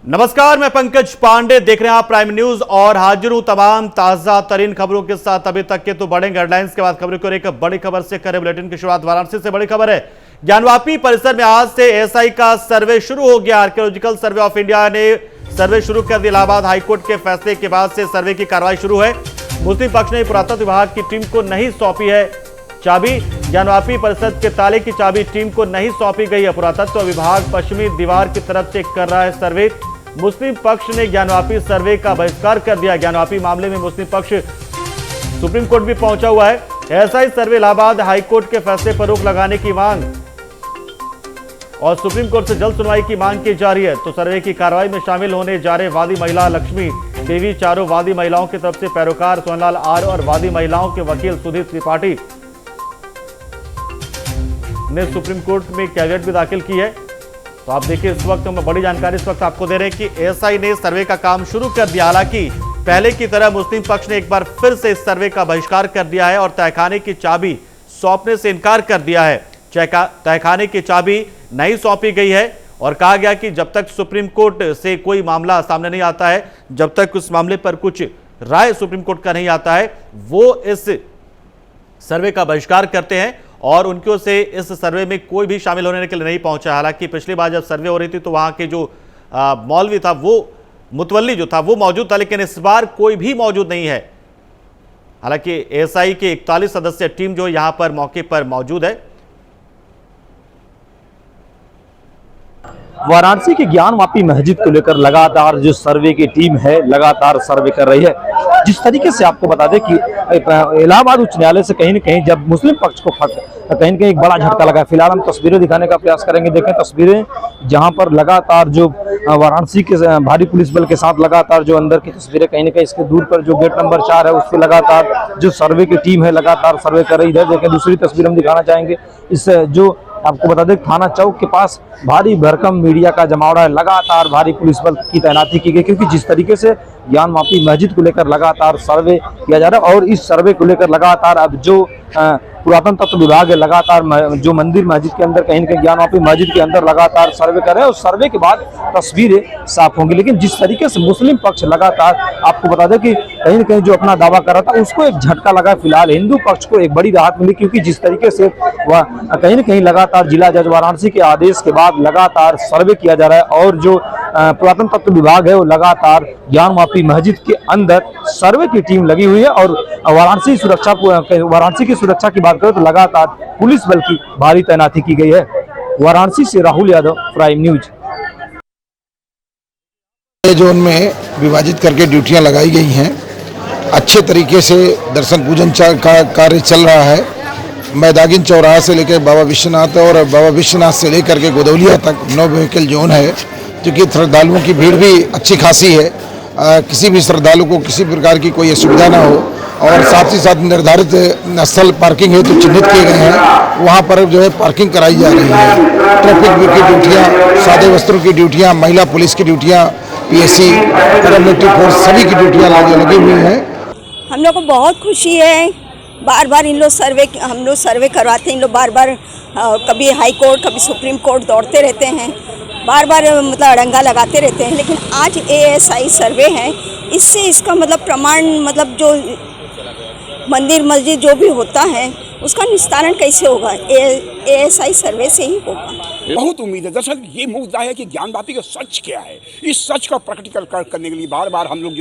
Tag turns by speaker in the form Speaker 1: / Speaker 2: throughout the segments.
Speaker 1: नमस्कार, मैं पंकज पांडे, देख रहे हैं आप प्राइम न्यूज और हाजिर हूं तमाम ताजा तरीन खबरों के साथ। अभी तक के तो बड़े हेडलाइंस के बाद खबरों को एक बड़ी खबर से करें बुलेटिन की शुरुआत। वाराणसी से बड़ी खबर है, ज्ञानवापी परिसर में आज से एएसआई का सर्वे शुरू हो गया। आर्कियोलॉजिकल सर्वे ऑफ इंडिया ने सर्वे शुरू कर दिया। इलाहाबाद हाईकोर्ट के फैसले के बाद से सर्वे की कार्रवाई शुरू है। मुस्लिम पक्ष ने पुरातत्व विभाग की टीम को नहीं सौंपी है चाबी। ज्ञानवापी परिसर के ताले की चाबी टीम को नहीं सौंपी गई है। पुरातत्व विभाग पश्चिमी दीवार की तरफ से कर रहा है सर्वे। मुस्लिम पक्ष ने ज्ञानवापी सर्वे का बहिष्कार कर दिया। ज्ञानवापी मामले में मुस्लिम पक्ष सुप्रीम कोर्ट भी पहुंचा हुआ है। एएसआई सर्वे इलाहाबाद हाईकोर्ट के फैसले पर रोक लगाने की मांग और सुप्रीम कोर्ट से जल्द सुनवाई की मांग की जा रही है। तो सर्वे की कार्रवाई में शामिल होने जा रहे वादी महिला लक्ष्मी देवी, चारों वादी महिलाओं की तरफ से पैरोकार सोनलाल आर और वादी महिलाओं के वकील सुधीर त्रिपाठी ने सुप्रीम कोर्ट में कैविएट भी दाखिल की है। तो आप देखिए, इस वक्त हम बड़ी जानकारी इस वक्त आपको दे रहे हैं कि एएसआई ने सर्वे का काम शुरू कर दिया। हालांकि पहले की तरह मुस्लिम पक्ष ने एक बार फिर से इस सर्वे का बहिष्कार कर दिया है और तहखाने की चाबी सौंपने से इनकार कर दिया है। तहखाने की चाबी नहीं सौंपी गई है और कहा गया कि जब तक सुप्रीम कोर्ट से कोई मामला सामने नहीं आता है, जब तक उस मामले पर कुछ राय सुप्रीम कोर्ट का नहीं आता है, वो इस सर्वे का बहिष्कार करते हैं और उनकी ओर से इस सर्वे में कोई भी शामिल होने के लिए नहीं पहुंचा। हालांकि पिछली बार जब सर्वे हो रही थी तो वहां के जो मौलवी था, वो मुतवल्ली जो था वो मौजूद था, लेकिन इस बार कोई भी मौजूद नहीं है। हालांकि एएसआई की 41 सदस्यीय टीम जो यहां पर मौके पर मौजूद है।
Speaker 2: वाराणसी की ज्ञानवापी मस्जिद को लेकर लगातार जो सर्वे की टीम है लगातार सर्वे कर रही है। जिस तरीके से आपको बता दें कि इलाहाबाद उच्च न्यायालय से कहीं न कहीं जब मुस्लिम पक्ष को कहीं न कहीं एक बड़ा झटका लगा। फिलहाल हम तस्वीरें दिखाने का प्रयास करेंगे। देखें तस्वीरें, जहां पर लगातार जो वाराणसी के भारी पुलिस बल के साथ लगातार जो अंदर की तस्वीरें, कहीं न कहीं इसके दूर पर जो गेट नंबर 4 है उस पर लगातार जो सर्वे की टीम है लगातार सर्वे कर रही है। देखें दूसरी तस्वीर हम दिखाना चाहेंगे। इस जो आपको बता दें थाना चौक के पास भारी भरकम मीडिया का जमावड़ा है। लगातार भारी पुलिस बल की तैनाती की गई, क्योंकि जिस तरीके से ज्ञानवापी मस्जिद को लेकर लगातार सर्वे किया जा रहा है और इस सर्वे को लेकर लगातार अब जो पुरातन तत्व विभाग है लगातार जो मंदिर मस्जिद के अंदर कहीं न कहीं ज्ञानवापी मस्जिद के अंदर लगातार सर्वे कर रहे हैं और सर्वे के बाद तस्वीरें साफ होंगी। लेकिन जिस तरीके से मुस्लिम पक्ष लगातार, आपको बता दें कि कहीं न कहीं जो अपना दावा कर रहा था उसको एक झटका लगा। फिलहाल हिंदू पक्ष को एक बड़ी राहत मिली, क्योंकि जिस तरीके से वह कहीं न कहीं लगातार जिला जज वाराणसी के आदेश के बाद लगातार सर्वे किया जा रहा है और जो पुरातन तत्व विभाग है वो लगातार ज्ञानवापी मस्जिद के अंदर सर्वे की टीम लगी हुई है। और वाराणसी की सुरक्षा की बात करें तो लगातार पुलिस बल की भारी तैनाती की गई है। वाराणसी से Rahul Yadav, prime news.
Speaker 3: Zone में विभाजित करके ड्यूटियां लगाई गई हैं। अच्छे तरीके से दर्शन पूजन का कार्य चल रहा है। मैदागिन चौराहा से लेकर बाबा विश्वनाथ और बाबा विश्वनाथ से लेकर के गोदौलिया तक 9 व्हीकल जोन है, क्योंकि श्रद्धालुओं की भीड़ भी अच्छी खासी है। किसी भी श्रद्धालु को किसी प्रकार की कोई असुविधा ना हो और साथ ही साथ निर्धारित स्थल पार्किंग हेतु चिन्हित किए गए हैं, वहाँ पर जो है पार्किंग कराई जा रही है। ट्रैफिक की ड्यूटियाँ, सादे वस्त्रों की ड्यूटियाँ, महिला पुलिस की ड्यूटियाँ, पीएससी, पैरामिलिट्री फोर्स, सभी की ड्यूटियाँ लगी हुई हैं।
Speaker 4: हम लोग को बहुत खुशी है। बार बार हम लोग सर्वे करवाते हैं। इन लोग बार बार कभी हाई कोर्ट कभी सुप्रीम कोर्ट दौड़ते रहते हैं, बार बार मतलब अड़ंगा लगाते रहते हैं। लेकिन आज एएसआई सर्वे है, इससे इसका मतलब प्रमाण, मतलब जो मंदिर मस्जिद जो भी होता है उसका निस्तारण कैसे होगा, एएसआई सर्वे से ही होगा।
Speaker 5: बहुत उम्मीद है। दरअसल ये मुद्दा है कि ज्ञानवापी का सच क्या है। इस सच का प्रकटीकरण करने के लिए बार बार हम लोग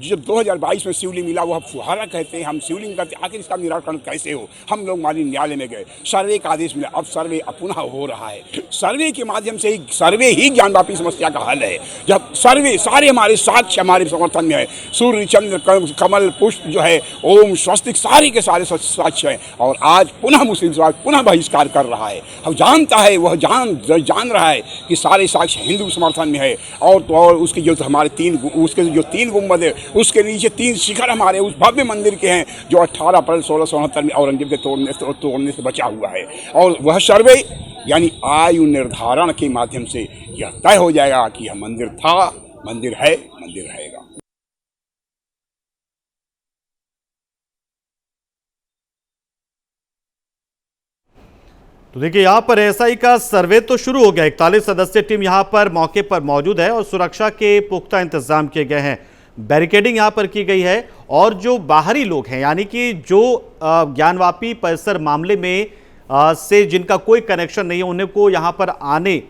Speaker 5: जब 2022 में शिवलिंग मिला, वो फुहारा कहते हैं, हम शिवलिंग करते, आखिर इसका निराकरण कैसे हो। हम लोग माननीय न्यायालय में गए, सर्वे का आदेश मिला, अब सर्वे पुनः हो रहा है। सर्वे के माध्यम से ही सर्वे ही ज्ञानवापी समस्या का हल है। जब सर्वे सारे हमारे साक्ष्य हमारे समर्थन में है, सूर्य चंद्र कमल पुष्प जो है, ओम स्वस्तिक, सारे के सारे साक्ष्य है। और आज पुनः मुस्लिम समाज पुनः बहिष्कार कर रहा है। हम जानता है, वह जान रहा है कि सारे साक्ष्य हिंदू समर्थन में है। और उसके जो हमारे जो तीन गुंबद है, उसके नीचे 3 शिखर हमारे उस भव्य मंदिर के हैं, जो 18 अप्रैल 1669 में औरंगजेब के तोड़ने से बचा हुआ है। और वह सर्वे यानी आयु निर्धारण के माध्यम से यह तय हो जाएगा कि यह मंदिर था, मंदिर है, मंदिर रहेगा।
Speaker 1: तो देखिए यहाँ पर एएसआई का सर्वे तो शुरू हो गया। 41 सदस्यीय टीम यहाँ पर मौके पर मौजूद है और सुरक्षा के पुख्ता इंतजाम किए गए हैं। बैरिकेडिंग यहाँ पर की गई है और जो बाहरी लोग हैं यानी कि जो ज्ञानवापी परिसर मामले में से जिनका कोई कनेक्शन नहीं है उन्हें को यहाँ पर आने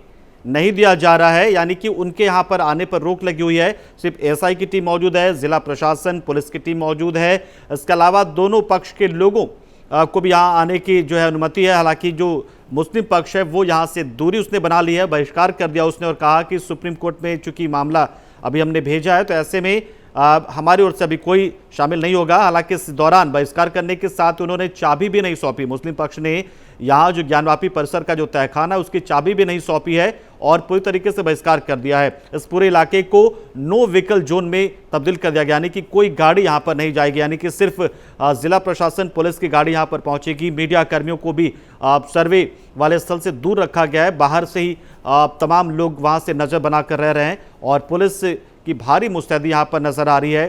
Speaker 1: नहीं दिया जा रहा है, यानी कि उनके यहाँ पर आने पर रोक लगी हुई है। सिर्फ एएसआई की टीम मौजूद है, जिला प्रशासन पुलिस की टीम मौजूद है। इसके अलावा दोनों पक्ष के लोगों को भी यहाँ आने की जो है अनुमति है। हालांकि जो मुस्लिम पक्ष है वो यहाँ से दूरी उसने बना ली है, बहिष्कार कर दिया उसने और कहा कि सुप्रीम कोर्ट में चूंकि मामला अभी हमने भेजा है तो ऐसे में हमारी ओर से अभी कोई शामिल नहीं होगा। हालांकि इस दौरान बहिष्कार करने के साथ उन्होंने चाबी भी नहीं सौंपी। मुस्लिम पक्ष ने यहाँ जो ज्ञानवापी परिसर का जो तहखाना है उसकी चाबी भी नहीं सौंपी है और पूरी तरीके से बहिष्कार कर दिया है। इस पूरे इलाके को नो व्हीकल जोन में तब्दील कर दिया गया, यानी कि कोई गाड़ी यहाँ पर नहीं जाएगी, यानी कि सिर्फ जिला प्रशासन पुलिस की गाड़ी यहाँ पर पहुंचेगी। मीडिया कर्मियों को भी सर्वे वाले स्थल से दूर रखा गया है, बाहर से ही तमाम लोग वहाँ से नजर बनाकर रह रहे हैं और पुलिस की भारी मुस्तैदी यहाँ पर नजर आ रही है।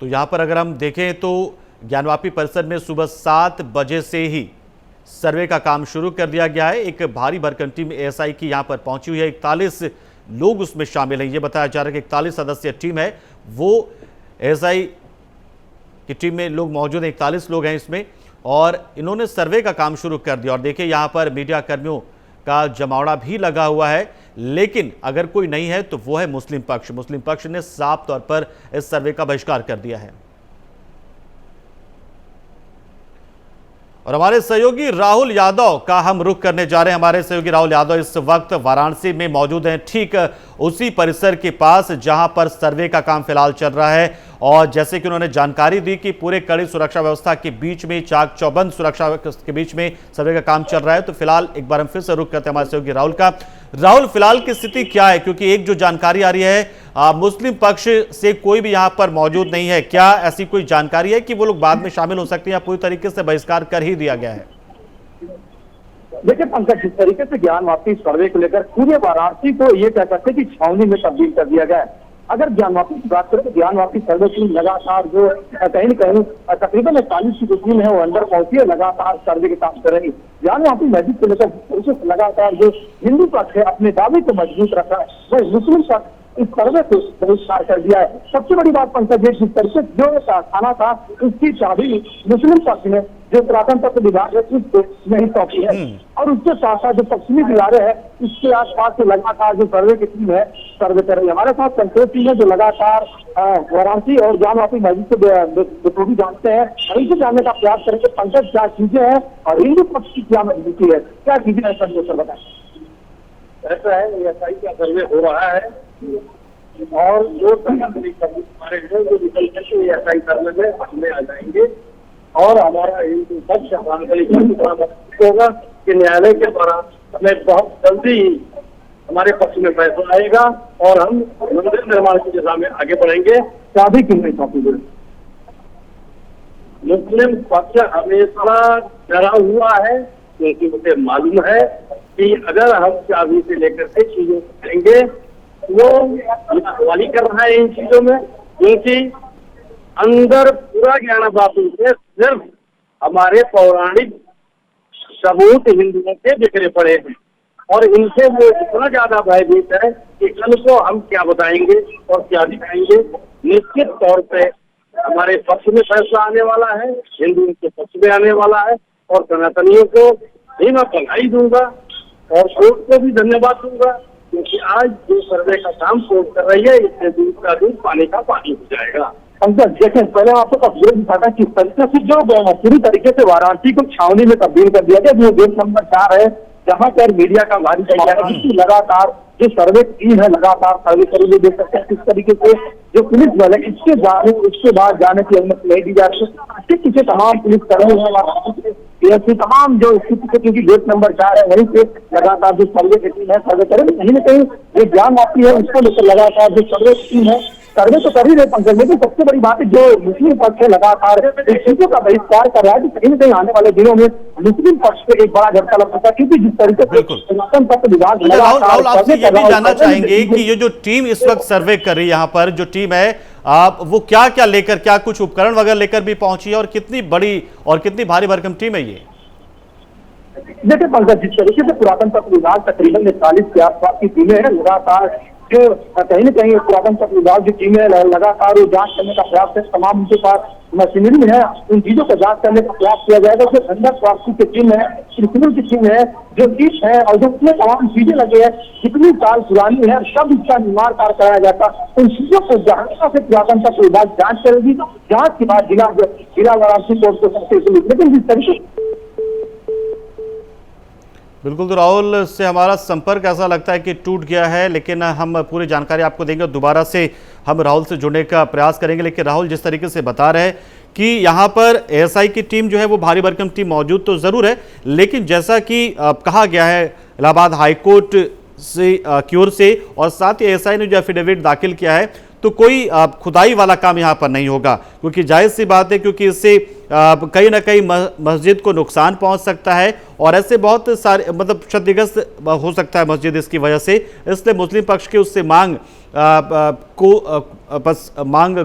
Speaker 1: तो यहाँ पर अगर हम देखें तो ज्ञानवापी परिसर में सुबह 7 बजे से ही सर्वे का काम शुरू कर दिया गया है। एक भारी भरकम टीम एएसआई की यहाँ पर पहुंची हुई है। 41 लोग उसमें शामिल हैं। ये बताया जा रहा है कि 41 सदस्यीय टीम है, वो एएसआई की टीम में लोग मौजूद हैं। 41 लोग हैं इसमें और इन्होंने सर्वे का काम शुरू कर दिया। और देखिए यहाँ पर मीडिया कर्मियों का जमावड़ा भी लगा हुआ है, लेकिन अगर कोई नहीं है तो वो है मुस्लिम पक्ष। मुस्लिम पक्ष ने साफ तौर पर इस सर्वे का बहिष्कार कर दिया है। और हमारे सहयोगी राहुल यादव का हम रुख करने जा रहे हैं। हमारे सहयोगी राहुल यादव इस वक्त वाराणसी में मौजूद हैं, ठीक उसी परिसर के पास जहां पर सर्वे का काम फिलहाल चल रहा है। और जैसे कि उन्होंने जानकारी दी कि पूरे कड़ी सुरक्षा व्यवस्था के बीच में, चाक चौबंद सुरक्षा के बीच में सर्वे का काम चल रहा है। तो फिलहाल एक बार हम फिर से रुख करते हैं हमारे सहयोगी राहुल का। राहुल, फिलहाल की स्थिति क्या है? क्योंकि एक जो जानकारी आ रही है मुस्लिम पक्ष से कोई भी यहाँ पर मौजूद नहीं है, क्या ऐसी कोई जानकारी है कि वो लोग बाद में शामिल हो सकते हैं या पूरी तरीके से बहिष्कार कर ही दिया गया है?
Speaker 6: देखिए पंकज, जिस तरीके से ज्ञानवापी सर्वे को लेकर पूरे वाराणसी को ये कह सकते हैं कि छावनी में तब्दील कर दिया गया है। अगर ज्ञानवापी की बात करें तो ज्ञानवापी सर्वे टीम लगातार जो कहीं न कहीं तकरीबन 41 की टीम है वो अंदर पहुंची है, लगातार सर्वे के काम कर रही है। ज्ञानवापी मस्जिद को लेकर लगातार जो हिंदू पक्ष है अपने दावे को मजबूत रखा है, वह मुस्लिम पक्ष इस सर्वे को बहिष्कार कर दिया है। सबसे बड़ी बात पंकज, जिस तरीके जो थाना था उसकी चाबी मुस्लिम पक्ष ने जो पुरातन तत्व विभाग है उसको नहीं सौंपी है। और उसके साथ साथ जो पश्चिमी किनारे है इसके आसपास से लगातार जो सर्वे की टीम है सर्वे कर रही है। हमारे साथ कंट्रोल टीम है जो लगातार वाराणसी और ज्ञानवापी मस्जिद को भी जानते हैं और इनसे जानने का प्रयास करेंगे पंकज क्या चीजें हैं और हिंदू पक्ष की क्या मजबूती है, क्या चीजें हैं सर बताएं।
Speaker 7: ऐसा है, एएसआई का सर्वे हो रहा है और जो हमारे जो विकल्प है एएसआई सर्वे में हमने आ जाएंगे और हमारा हिंदू पक्ष होगा कि न्यायालय के द्वारा हमें बहुत जल्दी ही हमारे पक्ष में फैसला आएगा और हम मंदिर निर्माण की दिशा में आगे बढ़ेंगे।
Speaker 6: चाबी क्यों नहीं सौंपी?
Speaker 7: मुस्लिम पक्ष हमेशा डरा हुआ है क्योंकि मुझे मालूम है कि अगर हम चाबी से लेकर के चीजों को करेंगे वो हवाली कर रहा है इन चीजों में, क्योंकि अंदर पूरा ज्ञानवापी में सिर्फ हमारे पौराणिक सबूत हिंदुओं के बिखरे पड़े हैं और इनसे वो इतना ज्यादा भयभीत है कि कल को हम क्या बताएंगे और क्या दिखाएंगे। निश्चित तौर पे हमारे पक्ष में फैसला आने वाला है, हिंदुओं के पक्ष में आने वाला है और सनातनियों को भी मैं बधाई दूंगा और कोर्ट को भी धन्यवाद दूंगा क्योंकि आज जो सर्वे का काम कोर्ट कर रही है इससे दूध का दूध पानी का पानी हो जाएगा।
Speaker 6: पंकज, देखें पहले आपको तस्वीर दिखाता किस तरीके से जो पूरी तरीके से वाराणसी को छावनी में तब्दील कर दिया गया। जो गेट नंबर 4 है जहाँ पर मीडिया का भारी लगातार जो सर्वे टीम है लगातार सर्वे करेंगे। देख सकते हैं किस तरीके से जो पुलिस बल है इसके बाद जाने की अनुमति नहीं दी जा रही। इसके पीछे तमाम पुलिस कर्मी है, तमाम जो स्थिति क्योंकि गेट नंबर 4 है वहीं पे लगातार जो सर्वे की टीम है सर्वे करेंगे। कहीं ना कहीं जो ज्ञानवापी है उसको लेकर लगातार जो सर्वे की टीम है सर्वे तो कर ही रहे पंकज, लेकिन सबसे बड़ी बात है जो मुस्लिम पक्ष है लगातार इन चीजों का बहिष्कार कर रहा है, कहीं न कहीं आने वाले दिनों में मुस्लिम पक्ष पे एक बड़ा झटका लग सकता है, क्योंकि जिस तरीके से पुरातन तत्व विभाग
Speaker 1: राहुल आपसे ये भी जानना चाहेंगे कि ये जो टीम इस वक्त सर्वे कर रही है, यहाँ पर जो टीम है आप वो क्या क्या लेकर, क्या कुछ उपकरण वगैरह लेकर भी पहुंची है और कितनी बड़ी और कितनी भारी भरकम टीम है ये?
Speaker 6: देखिए पंकज, जिस तरीके से पुरातन तत्व विभाग तकरीबन 40 के आसपास की टीमें हैं, लगातार जो कहीं न कहीं पुरातन तत्व विभाग की टीमें लगातार वो जांच करने का प्रयास है, तमाम उनके पास मशीनरी है, उन चीजों को जांच करने का प्रयास किया जाएगा। जो गंडक स्वास्थ्य की टीम है, सिविल की टीम है, जो टीम है और जो उसमें तमाम चीजें लगे हैं, कितनी साल पुरानी है, सब इसका निर्माण कार्य कराया जाता, उन चीजों को जहां से पुरातन तत्व विभाग जाँच करेगी, जाँच के बाद जिला वाराणसी कोर्ट को सकते। लेकिन जिस तरीके
Speaker 1: बिल्कुल, तो राहुल से हमारा संपर्क ऐसा लगता है कि टूट गया है, लेकिन हम पूरी जानकारी आपको देंगे। दोबारा से हम राहुल से जुड़ने का प्रयास करेंगे। लेकिन राहुल जिस तरीके से बता रहे हैं कि यहाँ पर एएसआई की टीम जो है वो भारी भरकम टीम मौजूद तो ज़रूर है, लेकिन जैसा कि कहा गया है इलाहाबाद हाईकोर्ट से की ओर से और साथ ही एएसआई ने जो एफिडेविट दाखिल किया है, तो कोई खुदाई वाला काम यहाँ पर नहीं होगा, क्योंकि जायज़ सी बात है, क्योंकि इससे कहीं ना कहीं मस्जिद को नुकसान पहुंच सकता है और ऐसे बहुत सारे मतलब क्षतिग्रस्त हो सकता है मस्जिद इसकी वजह से। इसलिए मुस्लिम पक्ष के उससे मांग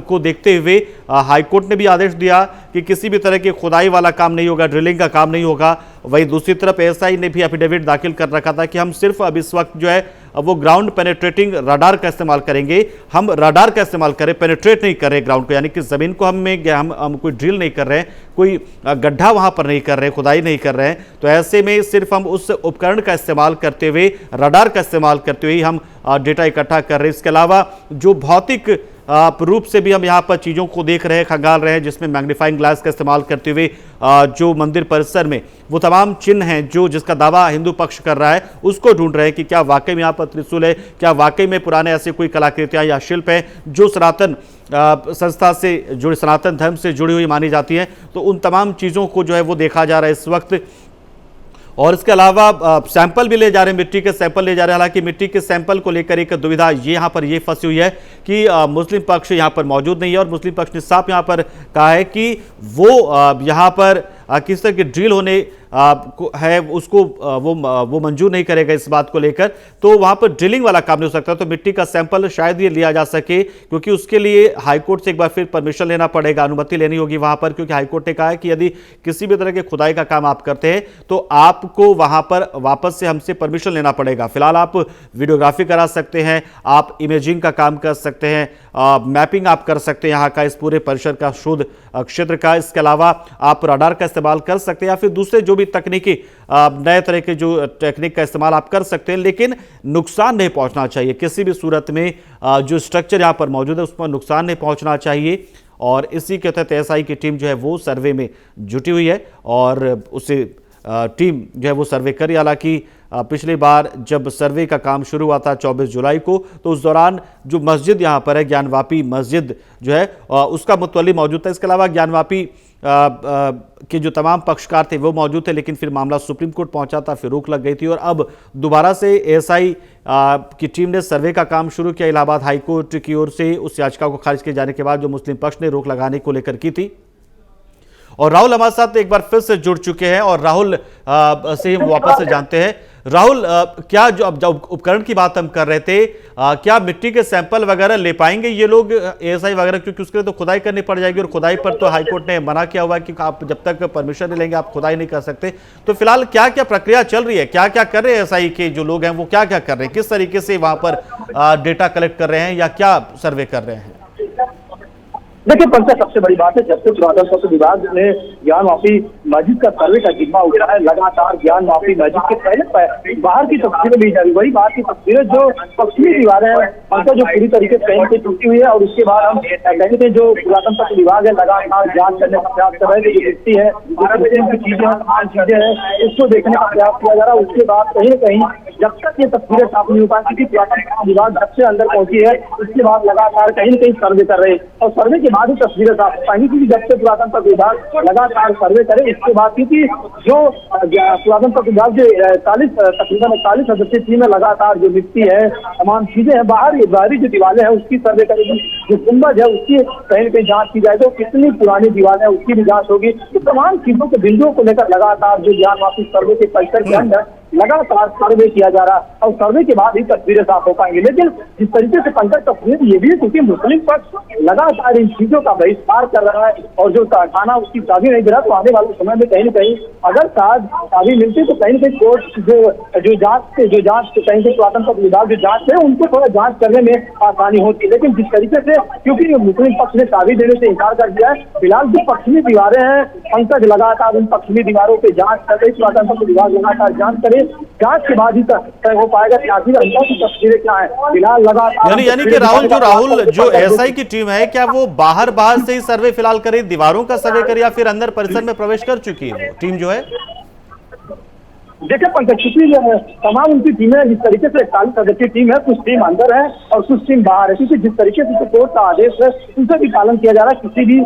Speaker 1: को देखते हुए हाईकोर्ट ने भी आदेश दिया कि किसी भी तरह की खुदाई वाला काम नहीं होगा, ड्रिलिंग का काम नहीं होगा। वहीं दूसरी तरफ एएसआई ने भी एफिडेविट दाखिल कर रखा था कि हम सिर्फ अब इस वक्त जो है वो ग्राउंड पेनिट्रेटिंग रडार का इस्तेमाल करेंगे, हम रडार का इस्तेमाल करें, पेनिट्रेट नहीं कर रहे ग्राउंड को, यानी कि ज़मीन को हम कोई ड्रिल नहीं कर रहे हैं, कोई गड्ढा वहां पर नहीं कर रहे हैं, खुदाई नहीं कर रहे हैं। तो ऐसे में सिर्फ हम उस उपकरण का इस्तेमाल करते हुए, रडार का इस्तेमाल करते हुए हम डेटा इकट्ठा कर रहे हैं। इसके अलावा जो भौतिक रूप से भी हम यहाँ पर चीज़ों को देख रहे हैं, खंगाल रहे हैं, जिसमें मैग्नीफाइंग ग्लास का इस्तेमाल करते हुए जो मंदिर परिसर में वो तमाम चिन्ह हैं जो जिसका दावा हिंदू पक्ष कर रहा है, उसको ढूंढ रहे हैं कि क्या वाकई में यहाँ पर त्रिशूल है, क्या वाकई में पुराने ऐसे कोई कलाकृतियाँ या शिल्प हैं जो सनातन संस्था से जुड़े, सनातन धर्म से जुड़ी हुई मानी जाती हैं। तो उन तमाम चीज़ों को जो है वो देखा जा रहा है इस वक्त। और इसके अलावा सैंपल भी ले जा रहे हैं, मिट्टी के सैंपल ले जा रहे हैं। हालांकि मिट्टी के सैंपल को लेकर एक दुविधा ये यहाँ पर ये फंसी हुई है कि मुस्लिम पक्ष यहाँ पर मौजूद नहीं है और मुस्लिम पक्ष ने साफ यहाँ पर कहा है कि वो यहाँ पर किस तरह की ड्रिल होने है उसको वो मंजूर नहीं करेगा इस बात को लेकर। तो वहाँ पर ड्रिलिंग वाला काम नहीं हो सकता। तो मिट्टी का सैंपल शायद ये लिया जा सके, क्योंकि उसके लिए हाईकोर्ट से एक बार फिर परमिशन लेना पड़ेगा, अनुमति लेनी होगी वहाँ पर, क्योंकि हाईकोर्ट ने कहा है कि यदि किसी भी तरह के खुदाई का काम आप करते हैं तो आपको वहाँ पर वापस से हमसे परमिशन लेना पड़ेगा। फिलहाल आप वीडियोग्राफी करा सकते हैं, आप इमेजिंग का काम कर सकते हैं, मैपिंग आप कर सकते हैं यहाँ का, इस पूरे परिसर का, शोध क्षेत्र का। इसके अलावा आप रडार का इस्तेमाल कर सकते हैं या फिर दूसरे जो भी तकनीकी नए तरह के जो टेक्निक का इस्तेमाल आप कर सकते हैं, लेकिन नुकसान नहीं पहुंचना चाहिए किसी भी सूरत में। जो स्ट्रक्चर यहाँ पर मौजूद है उस पर नुकसान नहीं पहुंचना चाहिए। और इसी के तहत एएसआई की टीम जो है वो सर्वे में जुटी हुई है और उसे टीम जो है वो सर्वे करी। हालांकि पिछली बार जब सर्वे का काम शुरू हुआ था 24 जुलाई को, तो उस दौरान जो मस्जिद यहाँ पर है, ज्ञानवापी मस्जिद जो है उसका मुतवल्ली मौजूद था। इसके अलावा ज्ञानवापी के जो तमाम पक्षकार थे वो मौजूद थे, लेकिन फिर मामला सुप्रीम कोर्ट पहुंचा था, फिर रोक लग गई थी और अब दोबारा से एएसआई की टीम ने सर्वे का काम शुरू किया इलाहाबाद हाईकोर्ट की ओर से, उस याचिका को खारिज किए जाने के बाद जो मुस्लिम पक्ष ने रोक लगाने को लेकर की थी। और राहुल हमारे साथ एक बार फिर से जुड़ चुके हैं और राहुल से हम वापस से जानते हैं। राहुल, क्या जो अब जब उपकरण की बात हम कर रहे थे, क्या मिट्टी के सैंपल वगैरह ले पाएंगे ये लोग एएसआई वगैरह, क्योंकि उसके लिए तो खुदाई करनी पड़ जाएगी और खुदाई पर तो हाईकोर्ट ने मना किया हुआ है कि आप जब तक परमिशन नहीं लेंगे आप खुदाई नहीं कर सकते। तो फिलहाल क्या क्या प्रक्रिया चल रही है, क्या क्या कर रहे हैं एएसआई के जो लोग हैं, वो क्या क्या कर रहे हैं, किस तरीके से वहां पर डेटा कलेक्ट कर रहे हैं या क्या सर्वे कर रहे हैं?
Speaker 6: देखिए पंकज, सबसे बड़ी बात है जब से पुरातन तत्व विभाग ने ज्ञानवापी मस्जिद का सर्वे का जिम्मा उठाया है, लगातार ज्ञानवापी मस्जिद के पहले बाहर की तस्वीरें ली जा रही, वही बाहर की तस्वीरें जो पश्चिमी दीवारें हैं पंकज जो पूरी तरीके से कहीं से टूटी हुई है। और उसके बाद हम कहते हैं जो पुरातन तत्व विभाग है लगातार जांच करने का प्रयास कर रहे हैं, जो मिट्टी है, चीजें हैं, तमाम चीजें हैं, उसको देखने का प्रयास किया जा रहा है। उसके बाद कहीं न कहीं जब तक ये तस्वीरें साफ नहीं हो पाएंगी कि पुरातन विभाग जब से अंदर पहुंची है उसके बाद लगातार कहीं न कहीं सर्वे कर रहे हैं और सर्वे के बाद ही तस्वीरें साफ हो पाएंगी, क्योंकि जब से पुरातन विभाग लगातार सर्वे करे इसके बाद, क्योंकि जो पुरातन विभाग जो तकरीबन 41 सदस्यीय टीम है लगातार जो मिट्टी है तमाम चीजें हैं बाहरी जो दीवारें हैं उसकी सर्वे करेगी, जो गुंबद है उसकी कहीं न कहीं जांच की जाए तो कितनी पुरानी दीवार है उसकी भी जांच होगी। तो तमाम चीजों के बिंदुओं को लेकर लगातार जो ज्ञान वापसी सर्वे के कल्चर के अंदर लगातार सर्वे किया जा रहा है और सर्वे के बाद ही तस्वीरें साफ हो पाएंगी। लेकिन जिस तरीके से पंकज तस्वीर ये भी है क्योंकि मुस्लिम पक्ष लगातार इन चीजों का बहिष्कार कर रहा है और जो थाना उसकी चाबी नहीं दे रहा, तो आने वाले समय में कहीं न कहीं अगर चाबी मिलती तो कहीं न कहीं कोर्ट जो जांच कहीं से पुरातन विभाग जो जांच है उनको थोड़ा जांच करने में आसानी होती है। लेकिन जिस तरीके से क्योंकि मुस्लिम पक्ष ने चाबी देने से इंकार कर दिया है, फिलहाल जो पश्चिमी दीवारें हैं पंकज लगातार उन पश्चिमी दीवारों पे जांच कर रही, पुरातन विभाग लगातार जांच करे, जांच के बाद ही तय हो पाएगा कि आखिर अंदर की तस्वीरें क्या है। फिलहाल लगातार
Speaker 1: यानी कि राहुल जो एसआई की टीम है क्या वो बाहर से ही सर्वे फिलहाल करे, दीवारों का सर्वे करे या फिर अंदर परिसर में प्रवेश कर चुकी है वो टीम जो है?
Speaker 6: देखिए पंकज, क्योंकि तमाम उनकी टीमें जिस तरीके से 41 सदस्यीय टीम है, कुछ टीम अंदर है और कुछ टीम बाहर है, क्योंकि जिस तरीके से कोर्ट का आदेश है उनसे भी पालन किया जा रहा है, किसी भी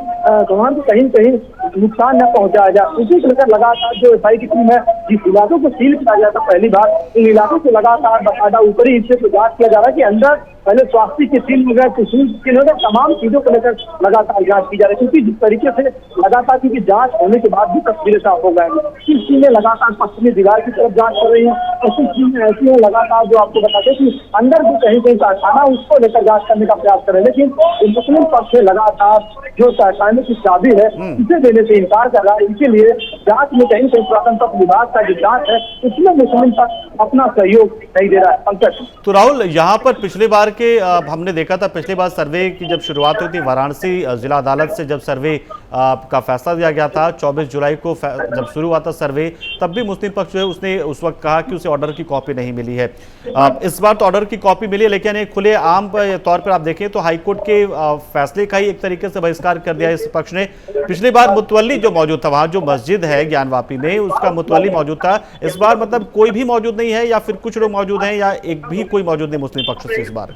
Speaker 6: सामान को कहीं कहीं नुकसान न पहुंचाया जाए। उसी को लेकर लगातार जो एसआई की टीम है जिस इलाकों को सील किया गया था पहली बार, इन इलाकों को लगातार बकायदा ऊपरी हिस्से को जांच किया जा रहा है कि अंदर पहले स्वास्थ्य के सील हो गए, कुछ हो गए, तमाम चीजों को लेकर लगातार जांच की जा रही है, क्योंकि जिस तरीके से लगातार क्योंकि जांच होने के बाद भी तस्वीरें साफ हो गए। इस टीमें लगातार पश्चिमी दीवार की तरफ जांच कर रही है और कुछ चीजें ऐसी हैं लगातार जो आपको बताते कि अंदर भी कहीं कहीं कारखाना उसको लेकर जांच करने का प्रयास करें, लेकिन मुस्लिम पक्ष से लगातार जो कारखाने की चाबी है इसे देने से इंकार कर रहा है। इसके लिए जांच में कहीं कहीं पुरातन विभाग का जो जांच है उसमें मुस्लिम पक्ष अपना सहयोग नहीं दे रहा है। पंकज,
Speaker 1: तो राहुल यहाँ पर पिछले बार के हमने देखा था, पिछले बार सर्वे की जब शुरुआत हुई थी वाराणसी जिला अदालत से, जब सर्वे का फैसला दिया गया था 24 जुलाई को जब शुरू हुआ था सर्वे, तब भी मुस्लिम पक्ष जो है उसने उस वक्त कहा कि उसे ऑर्डर की कॉपी नहीं मिली है। इस बार तो ऑर्डर की कॉपी मिली है, लेकिन एक खुले आम तौर पर आप देखें तो हाईकोर्ट के फैसले का ही एक तरीके से बहिष्कार कर दिया इस पक्ष ने। पिछली बार मुतवल्ली जो मौजूद था, वहां जो मस्जिद है ज्ञानवापी में उसका मुतवल्ली मौजूद था, इस बार मतलब कोई भी मौजूद नहीं है या फिर कुछ लोग मौजूद हैं या एक भी कोई मौजूद नहीं मुस्लिम पक्ष से इस बार?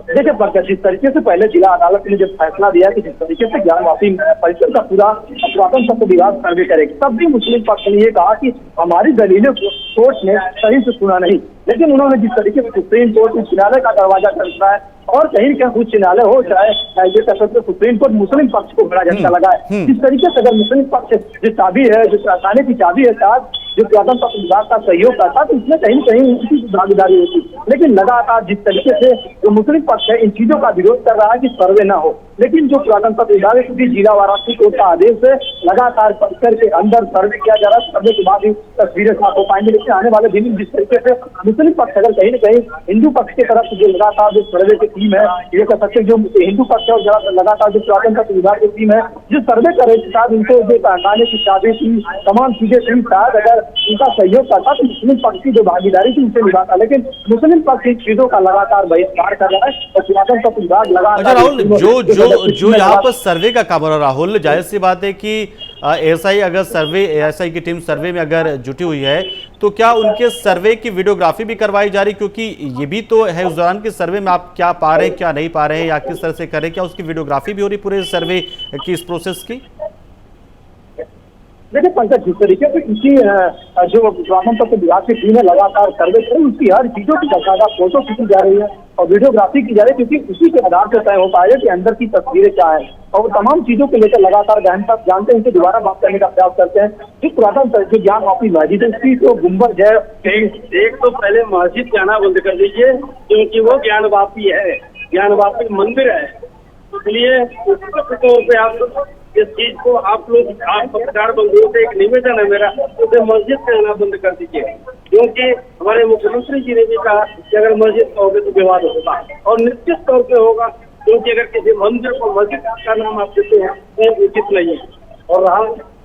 Speaker 6: देखिए पंकज, जिस तरीके से पहले जिला अदालत ने जब फैसला दिया कि जिस तरीके से ज्ञानवापी परिसर का पूरा पुरातन तत्व विभाग सर्वे करेगी, तब भी मुस्लिम पक्ष ने ये कहा कि हमारी दलीलें कोर्ट ने सही से सुना नहीं। लेकिन उन्होंने जिस तरीके से सुप्रीम कोर्ट उच्च न्यायालय का दरवाजा खटखटाया है और कहीं कहीं उच्च न्यायालय हो चाहे ये कह सकते सुप्रीम कोर्ट मुस्लिम पक्ष को बड़ा झटका लगा है। जिस तरीके से अगर मुस्लिम पक्ष जो चाबी है, जो कारखाने की चाबी है साथ जो पुरातन तत्व विभाग का सहयोग करता तो इसमें कहीं कहीं उनकी भागीदारी होती, लेकिन लगातार जिस तरीके से जो मुस्लिम पक्ष है इन चीजों का विरोध कर रहा है कि सर्वे ना हो, लेकिन जो पुरातन तत्व विभाग है क्योंकि जिला वाराणसी कोर्ट का आदेश है लगातार परिसर के अंदर सर्वे किया जा रहा है, सर्वे के बाद ही तस्वीरें साफ हो पाएंगी। लेकिन आने वाले दिन जिस तरीके से मुस्लिम पक्ष अगर कहीं न कहीं हिंदू पक्ष की तरफ जो लगातार जो सर्वे की टीम है, ये कह सकते जो हिंदू पक्ष है और लगातार जो पुरातन तत्व विभाग की टीम है जो सर्वे कर रही थी, उनको जो कारखाने की चाबी थी तमाम चीजें थी, शायद अगर उनका सहयोग करता तो मुस्लिम पक्ष की जो भागीदारी थी उसे निभाता, लेकिन मुस्लिम पक्ष इन चीजों का लगातार बहिष्कार कर रहा है और पुरातन तत्व विभाग लगातार।
Speaker 1: राहुल जो यहाँ पर सर्वे का काम हो रहा है, राहुल जाहिर सी बात है कि एएसआई की टीम सर्वे में अगर जुटी हुई है तो क्या उनके सर्वे की वीडियोग्राफी भी करवाई जा रही, क्योंकि ये भी तो है उस दौरान के सर्वे में आप क्या पा रहे हैं क्या नहीं पा रहे हैं या किस तरह से कर रहे हैं, क्या उसकी वीडियोग्राफी भी हो रही पूरे सर्वे की इस प्रोसेस की?
Speaker 6: देखिए पंकज, जिस तरीके से इसी जो पुरातन तत्व विभाग की टीम है लगातार सर्वे कर रही है, उसकी हर चीजों की बकायदा फोटो खींची जा रही है और वीडियोग्राफी की जा रही है, क्योंकि उसी के आधार से तय हो पाएगा कि अंदर की तस्वीरें क्या है और तमाम चीजों को लेकर लगातार गहनता जानते हैं, उनसे दोबारा बात करने का प्रयास करते हैं। जो पुरातन जो ज्ञानवापी मस्जिद है उसकी जो गुंबद है,
Speaker 7: एक तो पहले मस्जिद जाना बंद कर दीजिए क्योंकि वो ज्ञानवापी है, ज्ञानवापी मंदिर है, इसलिए तौर पे आप इस चीज को आप पत्रकार बंधुओं से एक निवेदन है मेरा, उसे मस्जिद से आना बंद कर दीजिए, क्योंकि हमारे मुख्यमंत्री जी ने भी कहा कि अगर मस्जिद कहोगे तो विवाद होगा और निश्चित तौर पे होगा, क्योंकि अगर किसी मंदिर को मस्जिद का नाम आप देते हैं तो उचित नहीं है। और रहा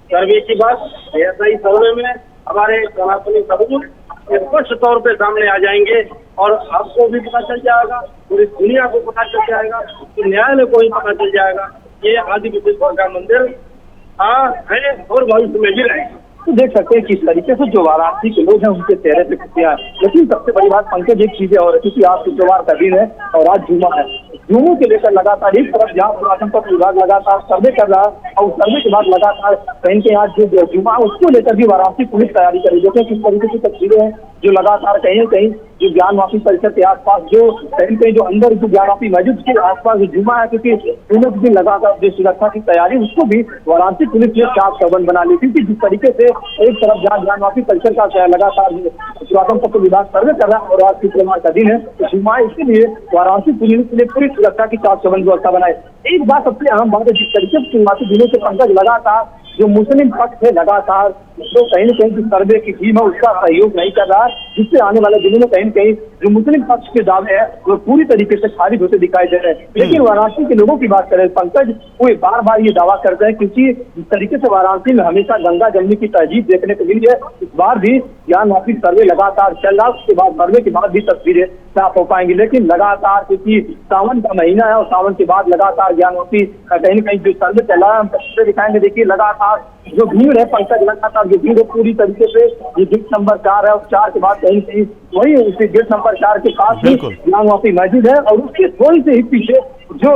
Speaker 7: सर्वे की बात, ऐसा ही सर्वे में हमारे सनातनी सबूत स्पष्ट तौर पे सामने आ जाएंगे और आपको भी पता चल जाएगा, पूरी दुनिया को पता चल जाएगा, तो न्यायालय को ही पता चल जाएगा ये आदि विशेश्वर का मंदिर है और भविष्य में भी रहेगा।
Speaker 6: तो देख सकते हैं किस तरीके से जो वाराणसी के लोग हैं उनके चेहरे पे खुशियां हैं। लेकिन सबसे बड़ी बात पंकज एक चीज है, और क्योंकि आज शुक्रवार का दिन है और आज जुम्मा है, जुम्मों के लेकर लगातार एक तरफ जहाँ पुरातन तत्व विभाग लगातार सर्वे कर रहा है और सर्वे के बाद लगातार कहीं के आज जो जुम्मा उसको लेकर भी वाराणसी पुलिस तैयारी कर रही है। देखिए किस तरीके की तस्वीरें हैं जो लगातार कहीं न कहीं जो ज्ञानवापी परिसर के आसपास जो कहीं कहीं जो अंदर जो ज्ञानवापी मस्जिद के आसपास जो जुम्मा है, क्योंकि जुम्मे के दिन लगातार जो सुरक्षा की तैयारी उसको भी वाराणसी पुलिस ने चाक चौबंद बना ली। क्योंकि जिस तरीके से एक तरफ जहाँ ज्ञानवापी परिसर का लगातार पुरातन तत्व विभाग सर्वे कर रहा है और आज शुक्रवार का दिन है तो जुम्मा, इसीलिए वाराणसी पुलिस ने पूरी सुरक्षा की चाक चौबंद व्यवस्था बनाई। एक बात सबसे अहम बात है, जिस तरीके से शुरुआती दिनों से पंकज लगातार जो मुस्लिम पक्ष है लगातार जो कहीं न कहीं जो सर्वे की टीम है उसका सहयोग नहीं कर रहा है, जिससे आने वाले दिनों में कहीं न कहीं जो मुस्लिम पक्ष के दावे हैं वो पूरी तरीके से खारिज होते दिखाई दे रहे हैं। लेकिन वाराणसी के लोगों की बात करें पंकज, वो बार बार ये दावा करते हैं, क्योंकि जिस तरीके से वाराणसी में हमेशा गंगा जमने की तहजीब देखने को मिली है, इस बार भी ज्ञानवापी सर्वे लगातार चल रहा है। उसके बाद सर्वे के बाद भी तस्वीरें साफ हो पाएंगी। लेकिन लगातार क्योंकि सावन का महीना है और सावन के बाद लगातार ज्ञानवापी कहीं न कहीं जो सर्वे चल रहा है हम तस्वीरें दिखाएंगे। देखिए लगातार जो भीड़ है पंकज, लगातार जो भीड़ है पूरी तरीके से ये गेट नंबर 4 है और 4 के बाद कहीं कहीं वही उसी गेट नंबर 4 के पास ही ज्ञानवापी मस्जिद है और उसके थोड़ी से ही पीछे जो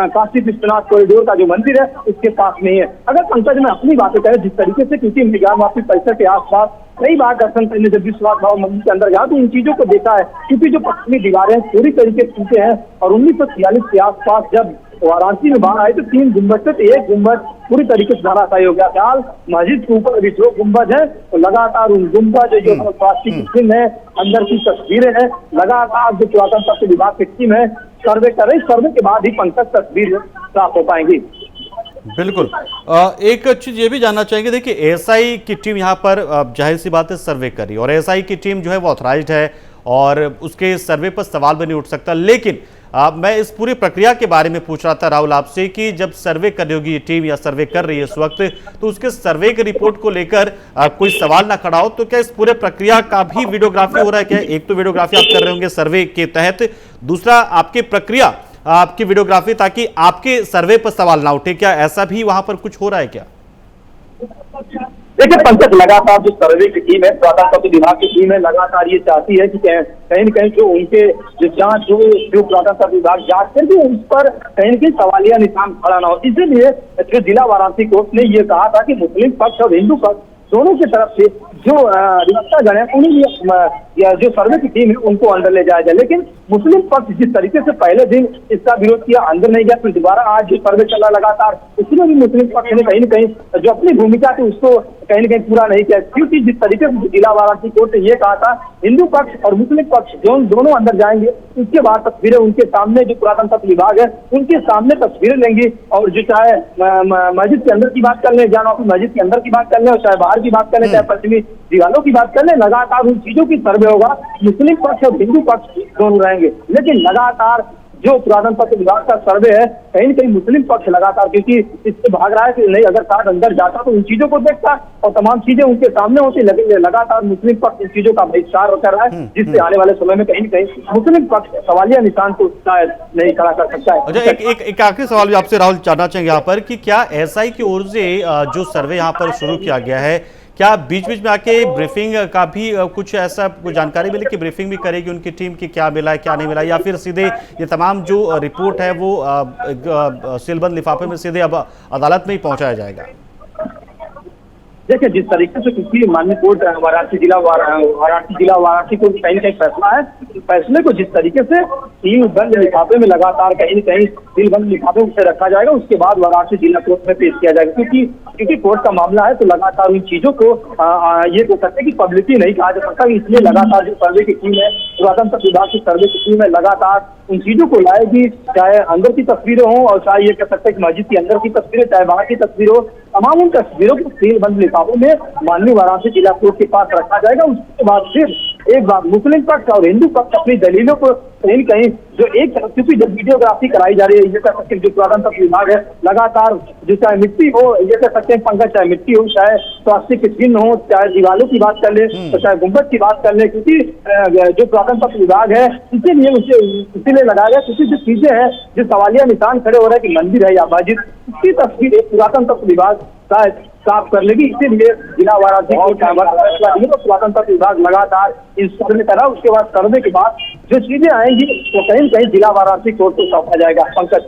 Speaker 6: काशी विश्वनाथ कॉरिडोर का जो मंदिर है उसके पास में है। अगर पंकज में अपनी बातें करें जिस तरीके से, क्योंकि ज्ञानवापी परिसर के आसपास कई बार दर्शन करने जब विश्वास भाव मंदिर के अंदर गया तो इन चीजों को देखा है, क्योंकि जो पश्चिमी दीवारें पूरी तरीके से टूटे हैं और 1946 के आसपास जब वाराणसी में बाढ़ आई तो 3 गुंबद से 1 गुंबद पूरी तरीके से धराशायी हो गया। फिलहाल मस्जिद के ऊपर अभी 2 गुंबद है तो लगातार उन गुंबद जो प्लास्टिक की टीम है, अंदर की तस्वीरें हैं, लगातार जो पुरातन तत्व विभाग की टीम है सर्वे कर रही, सर्वे के बाद ही पंकज तस्वीर साफ हो पाएंगी।
Speaker 1: बिल्कुल। एक चीज ये भी जानना चाहेंगे, देखिए एएसआई की टीम यहाँ पर जाहिर सी बात है सर्वे करी और एएसआई की टीम जो है वो ऑथराइज्ड है और उसके सर्वे पर सवाल भी नहीं उठ सकता। लेकिन मैं इस पूरी प्रक्रिया के बारे में पूछ रहा था राहुल आपसे कि जब सर्वे कर रही होगी ये टीम या सर्वे कर रही है इस वक्त, तो उसके सर्वे की रिपोर्ट को लेकर कोई सवाल ना खड़ा हो तो क्या इस पूरे प्रक्रिया का भी वीडियोग्राफी हो रहा है? क्या एक तो वीडियोग्राफी आप कर रहे होंगे सर्वे के तहत, दूसरा आपकी प्रक्रिया आपकी वीडियोग्राफी ताकि आपके सर्वे पर सवाल ना उठे, क्या ऐसा भी वहां पर कुछ हो रहा है क्या?
Speaker 6: देखिए पंकज, लगातार जो सर्वे की टीम है, पुरातन तत्व विभाग की टीम है, लगातार ये चाहती है कि कहीं न कहीं जो उनके जो जांच जो पुरातन तत्व विभाग जांच करके उस पर कहीं न कहीं सवालिया निशान खड़ा ना हो। इसीलिए जो जिला वाराणसी कोर्ट ने ये कहा था कि मुस्लिम पक्ष और हिंदू पक्ष दोनों की तरफ से जो अधिवक्तागण है उन्हें जो सर्वे की टीम है उनको अंदर ले जाया जाए। लेकिन मुस्लिम पक्ष जिस तरीके से पहले दिन इसका विरोध किया, अंदर नहीं गया, फिर दोबारा आज जो सर्वे चला लगातार उसमें भी मुस्लिम पक्ष ने कहीं न कहीं जो अपनी भूमिका थी उसको कहीं न कहीं पूरा नहीं किया, क्योंकि जिस तरीके से जिला वाराणसी कोर्ट ने यह कहा था हिंदू पक्ष और मुस्लिम पक्ष दोनों अंदर जाएंगे, उसके बाद तस्वीरें उनके सामने जो पुरातन तत्व विभाग है उनके सामने तस्वीरें लेंगी और जो चाहे मस्जिद के अंदर की बात कर ले, ज्ञानवापी मस्जिद के अंदर की बात कर ले और चाहे बाहर की बात कर ले, चाहे पश्चिमी दीवारों की बात कर ले, लगातार उन चीजों की सर्वे होगा। मुस्लिम पक्ष और हिंदू पक्ष दोनों रहेंगे, लेकिन लगातार जो पुरातन तत्व विभाग का सर्वे है कहीं न कहीं मुस्लिम पक्ष लगातार क्योंकि इससे भाग रहा है कि नहीं, अगर साथ अंदर जाता तो उन चीजों को देखता और तमाम चीजें उनके सामने होती, लेकिन लगातार मुस्लिम पक्ष इन चीजों का बहिष्कार कर रहा है, जिससे आने वाले समय में कहीं न कहीं मुस्लिम पक्ष सवालिया निशान को शायद नहीं खड़ा कर सकता है।
Speaker 1: अच्छा, एक आखिरी सवाल भी आपसे राहुल जानना चाहेंगे यहाँ पर कि क्या एएसआई की ओर से जो सर्वे यहाँ पर शुरू किया गया है, क्या बीच बीच में आके ब्रीफिंग का भी कुछ ऐसा कुछ जानकारी मिली कि ब्रीफिंग भी करेगी उनकी टीम की क्या मिला है क्या नहीं मिला, या फिर सीधे ये तमाम जो रिपोर्ट है वो सीलबंद लिफाफे में सीधे अब अदालत में ही पहुंचाया जाएगा?
Speaker 6: देखिए जिस तरीके से क्योंकि माननीय कोर्ट वाराणसी जिला वाराणसी को कहीं न कहीं फैसला है, फैसले को जिस तरीके से सील बंद लिफाफे में लगातार कहीं न कहीं सील बंद लिफाफे से रखा जाएगा, उसके बाद वाराणसी जिला कोर्ट में पेश किया जाएगा, क्योंकि कोर्ट का मामला है तो लगातार उन चीजों को ये कह सकते कि पब्लिसिटी नहीं कहा जा सकता, इसलिए लगातार जो सर्वे की टीम है, पुरातन तत्व विभाग की सर्वे की टीम है, लगातार उन चीजों को लाएगी, चाहे अंदर की तस्वीरें हों और चाहे ये कह सकते हैं कि मस्जिद के अंदर की तस्वीरें, चाहे बाहर की तस्वीर हो, तमाम उन तस्वीरों को सील बंद लिफाफों में माननीय वाराणसी जिला कोर्ट के पास रखा जाएगा। उसके बाद फिर एक बार मुस्लिम पक्ष और हिंदू पक्ष अपनी दलीलों को कहीं जो एक क्योंकि जब वीडियोग्राफी कराई जा रही है, ये कह सकते हैं जो पुरातन तत्व विभाग है लगातार जो चाहे मिट्टी हो, ये कह सकते हैं पंकज, चाहे मिट्टी हो, चाहे प्लास्टिक के चिन्ह हो, चाहे दीवारों की बात कर ले तो चाहे गुंबद की बात कर ले, क्योंकि जो पुरातन तत्व विभाग है इसीलिए इसीलिए लगाया गया, क्योंकि जो चीजें हैं, जो सवालिया निशान खड़े हो रहे हैं कि मंदिर है या मस्जिद, उसकी तस्वीर एक पुरातन तत्व विभाग साफ कर लेगी। इसीलिए जिला वाराणसी को पुरातन तत्व विभाग लगातार इस सर्वे करा। उसके बाद सर्वे के बाद जो चीजें आएंगी वो कहीं न कहीं जिला वाराणसी कोर्ट को सौंपा जाएगा। पंकज,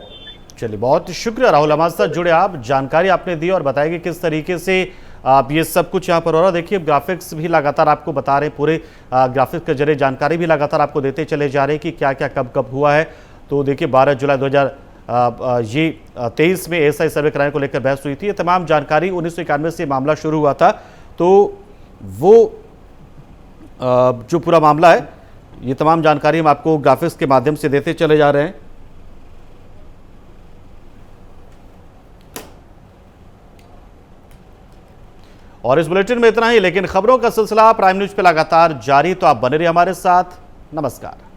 Speaker 1: चलिए, बहुत शुक्रिया राहुल, हमारे साथ जुड़े आप, जानकारी आपने दी और बताया कि किस तरीके से आप ये सब कुछ यहाँ पर हो रहा है। देखिए, ग्राफिक्स भी लगातार आपको बता रहे हैं, पूरे ग्राफिक्स के जरिए जानकारी भी लगातार आपको देते चले जा रहे हैं कि क्या क्या कब कब हुआ है। तो देखिए, 12 जुलाई 2023 में एएसआई सर्वे कराने को लेकर बहस हुई थी। ये तमाम जानकारी 1991 से मामला शुरू हुआ था, तो वो जो पूरा मामला है, ये तमाम जानकारी हम आपको ग्राफिक्स के माध्यम से देते चले जा रहे हैं। और इस बुलेटिन में इतना ही, लेकिन खबरों का सिलसिला प्राइम न्यूज पे लगातार जारी, तो आप बने रहिए हमारे साथ। नमस्कार।